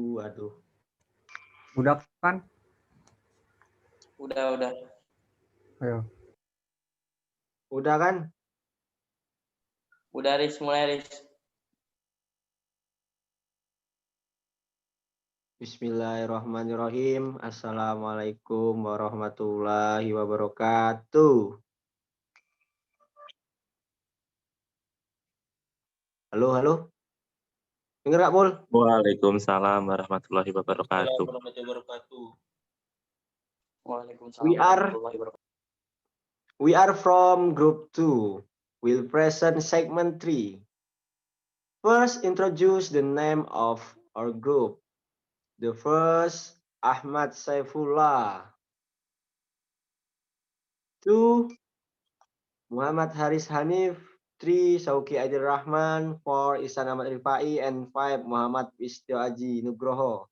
Waduh. Udah kan? Udah. Ayo. Udah kan? Udah, Riz, mulai, Riz. Bismillahirrahmanirrahim. Assalamualaikum warahmatullahi wabarakatuh. Halo. Dengar nggak, Pul? Waalaikumsalam warahmatullahi wabarakatuh. Waalaikumsalam We are- warahmatullahi wabarakatuh. We are from Group 2. We'll present segment 3. First, introduce the name of our group. The first, Ahmad Saifullah. 2, Muhammad Haris Hanif. 3, Sauki Adil Rahman. 4, Ihsan Ahmad Rifai. And 5, Muhammad Wistyo Aji Nugroho.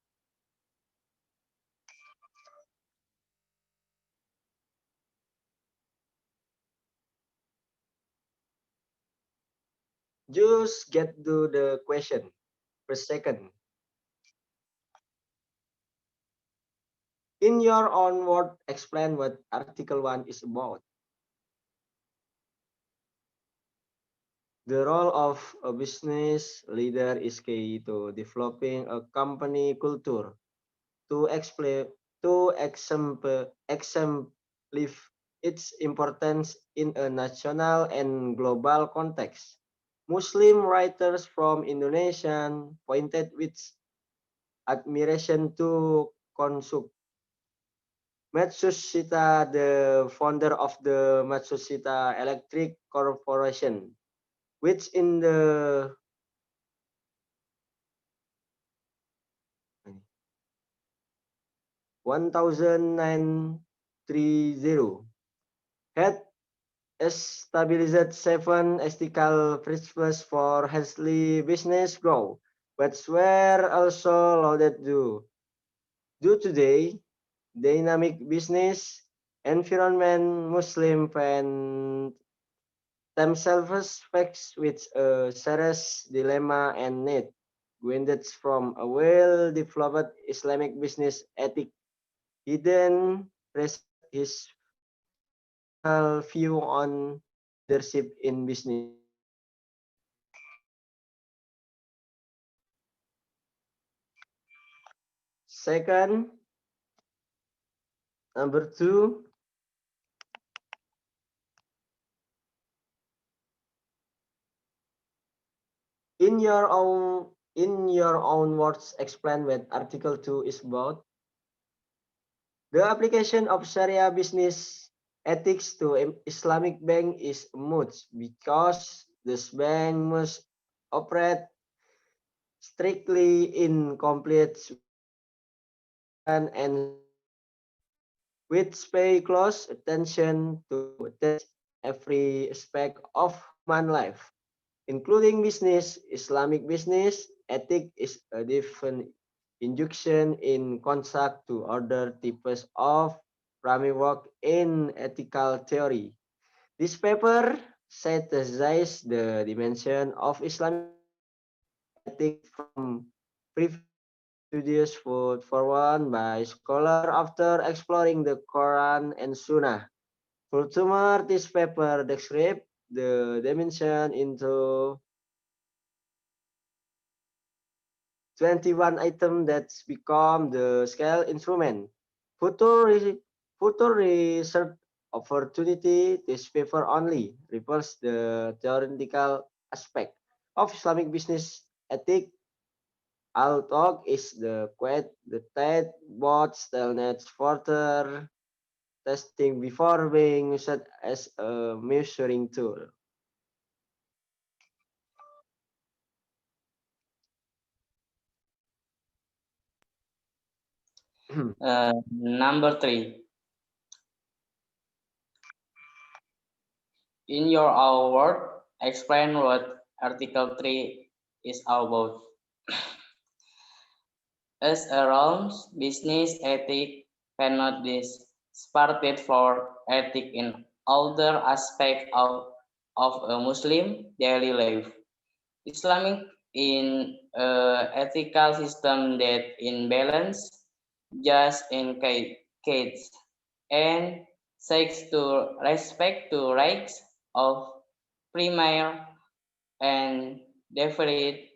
Just get to the question per second. In your own word, explain what Article 1 is about. The role of a business leader is key to developing a company culture. To exemplify its importance in a national and global context. Muslim writers from Indonesia pointed with admiration to Konsuk Matsushita, the founder of the Matsushita Electric Corporation, which in the 1930 had established 7 ethical principles for healthy business growth, but were also lauded due today dynamic business environment. Muslim find themselves faced with a serious dilemma and need guidance from a well-developed Islamic business ethic. He then presented his view on leadership in business. Second, number 2, in your own words, explain what Article 2 is about. The application of Sharia business ethics to Islamic bank is moot because this bank must operate strictly in compliance and which pay close attention to every aspect of human life, including business. Islamic business ethic is a different injunction in contrast to other types of framework in ethical theory. This paper synthesizes the dimension of Islamic ethics from previous studies put forward by scholars after exploring the Quran and Sunnah. Furthermore, this paper describes the dimension into 21 items that become the scale instrument. Future research opportunity. This paper only refers the theoretical aspect of Islamic business ethics. All talk is the TED bot still needs further testing before being used as a measuring tool. Number 3. In your own word, explain what Article 3 is about. As a realm, business ethic cannot be separated from ethic in other aspects of a Muslim daily life. Islamic in ethical system that in balance, just in case, and seeks to respect to rights of primary and definite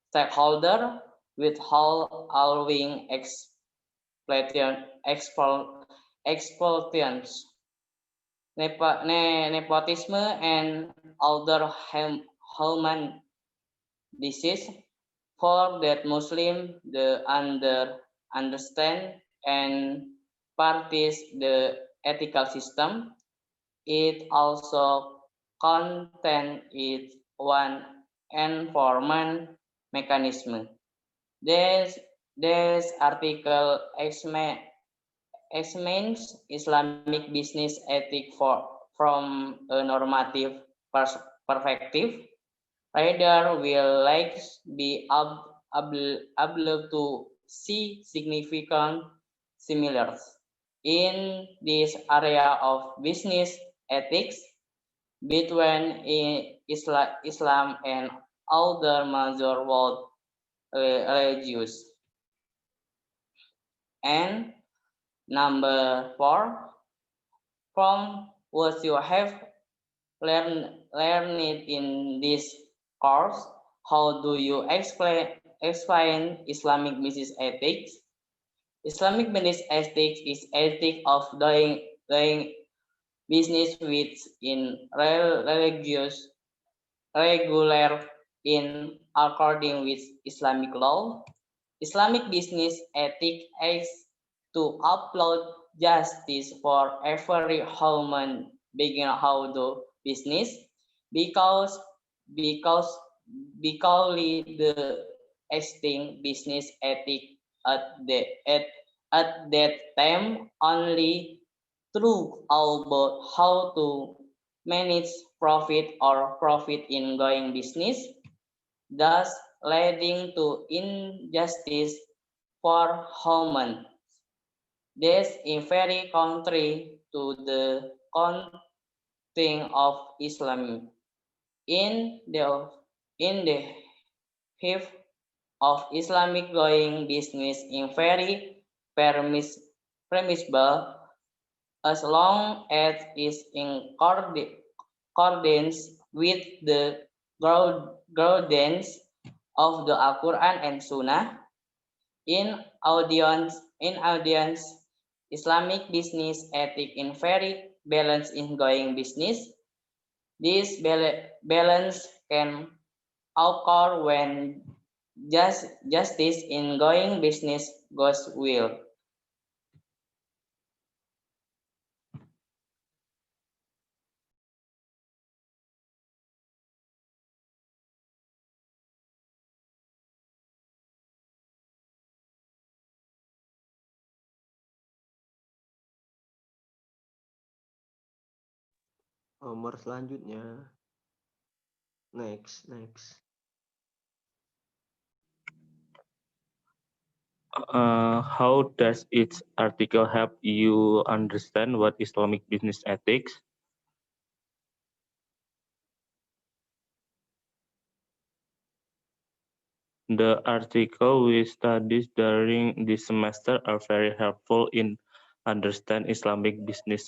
stakeholder without allowing exploitations, nepotism, and other human disease. For that Muslim the understand and practice the ethical system. It also contains its one enforcement mechanism. This article examines Islamic business ethic from a normative perspective. Reader will like be able to see significant similarities in this area of business ethics between Islam and other major world religions. And number 4, from what you have learned in this course, how do you explain Islamic business ethics? Islamic business ethics is ethic of doing business with in religious regular in according with Islamic law. Islamic business ethic is to upload justice for every human being how do business because because the existing business ethic at that time only true about how to manage profit or profit in going business, thus leading to injustice for human. This is very contrary to the content of Islam. In the hive of Islamic going business in very permissible as long as is in accordance with the guidance of the Al-Quran and Sunnah. In audience, Islamic business ethic in very balance in going business. This balance can occur when justice in going business goes well. Nomor selanjutnya. Next. How does each article help you understand what Islamic business ethics? The article we studied during this semester are very helpful in understand Islamic business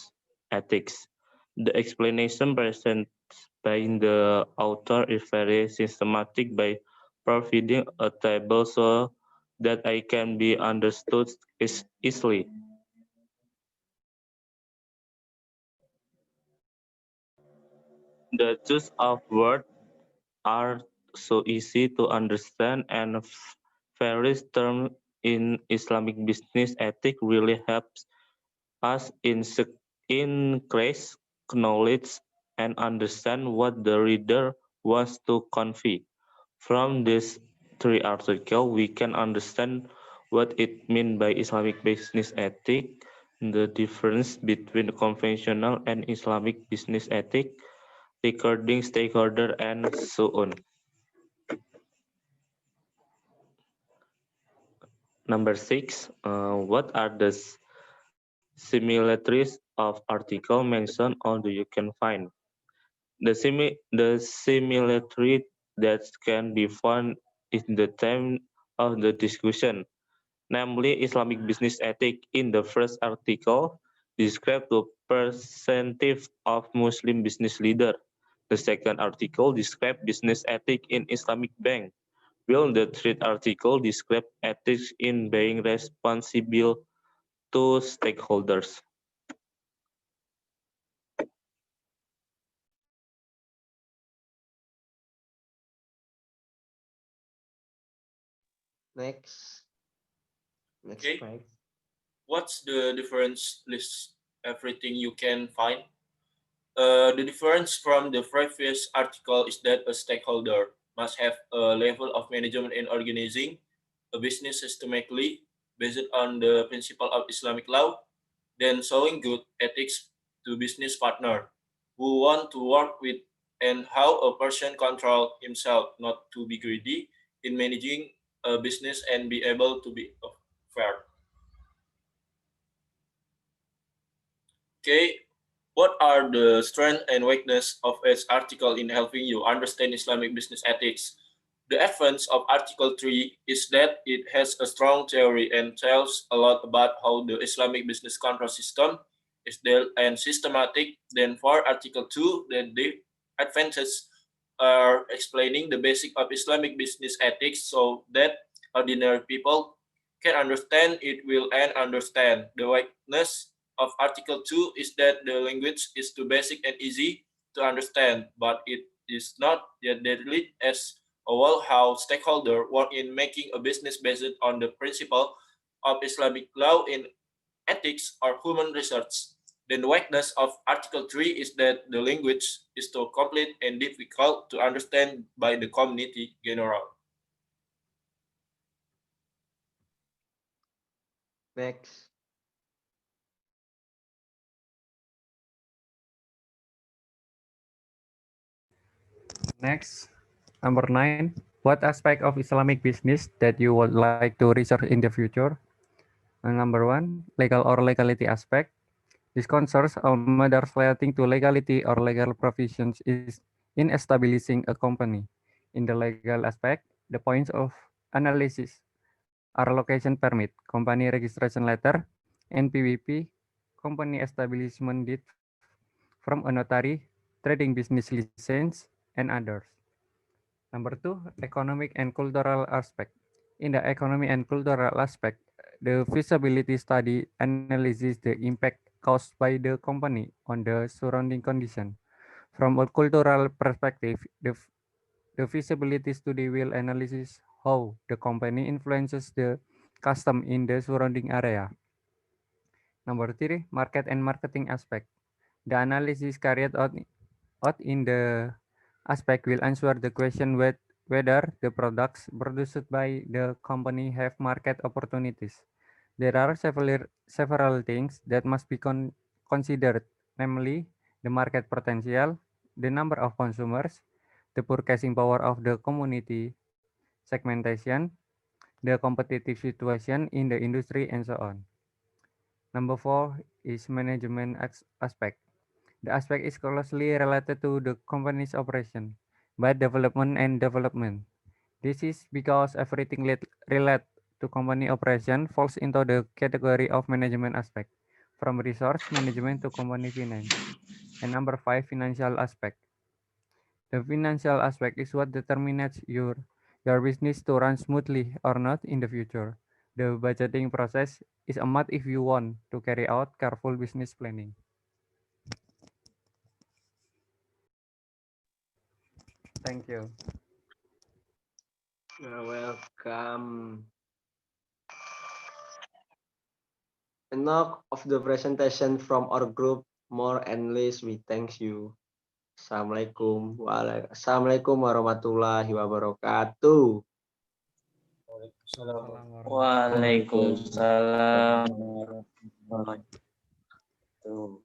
ethics. The explanation presented by the author is very systematic by providing a table so that I can be understood easily. The choice of words are so easy to understand and various terms in Islamic business ethics really helps us increase knowledge and understand what the reader wants to convey. From these 3 articles, we can understand what it means by Islamic business ethics, the difference between conventional and Islamic business ethics, regarding stakeholder, and so on. Number 6, what are the similarities of article mentioned or do you can find? The similarity that can be found in the theme of the discussion, namely Islamic business ethic. In the first article, describe the perspective of Muslim business leader. The second article describe business ethic in Islamic bank, while the third article describe ethics in being responsible to stakeholders. Next. Next Okay. slide. What's the difference? List everything you can find. The difference from the previous article is that a stakeholder must have a level of management in organizing a business systematically based on the principle of Islamic law, then showing good ethics to business partner who want to work with, and how a person control himself not to be greedy in managing a business and be able to be fair. Okay, what are the strength and weakness of its article in helping you understand Islamic business ethics? The advance of Article 3 is that it has a strong theory and tells a lot about how the Islamic business control system is dealt and systematic. Then for Article 2, the advances are explaining the basic of Islamic business ethics so that ordinary people can understand it will and understand. The weakness of Article 2 is that the language is too basic and easy to understand, but it is not yet deadly as well how stakeholders work in making a business based on the principle of Islamic law in ethics or human research. Then the weakness of Article 3 is that the language is too complete and difficult to understand by the community general. Next. Next, number 9. What aspect of Islamic business that you would like to research in the future? And number 1, legal or legality aspect. This concerns all matters relating to legality or legal provisions is in establishing a company. In the legal aspect, the points of analysis are location permit, company registration letter, NPWP, company establishment deed from a notary, trading business license, and others. Number 2, economic and cultural aspect. In the economic and cultural aspect, the feasibility study analyzes the impact caused by the company on the surrounding condition. From a cultural perspective, the feasibility study will analyze how the company influences the custom in the surrounding area. Number 3, market and marketing aspect. The analysis carried out in the aspect will answer the question whether the products produced by the company have market opportunities. There are several things that must be considered, namely the market potential, the number of consumers, the purchasing power of the community, segmentation, the competitive situation in the industry, and so on. Number 4 is management aspect. The aspect is closely related to the company's operation, by development. This is because everything related to company operation falls into the category of management aspect, from resource management to company finance. And number 5, financial aspect. The financial aspect is what determines your business to run smoothly or not in the future. The budgeting process is a must if you want to carry out careful business planning. Thank you. You're welcome. Enough of the presentation from our group. More and less, we thank you. Assalamualaikum. Assalamualaikum warahmatullahi wabarakatuh. Waalaikumsalam warahmatullahi wabarakatuh.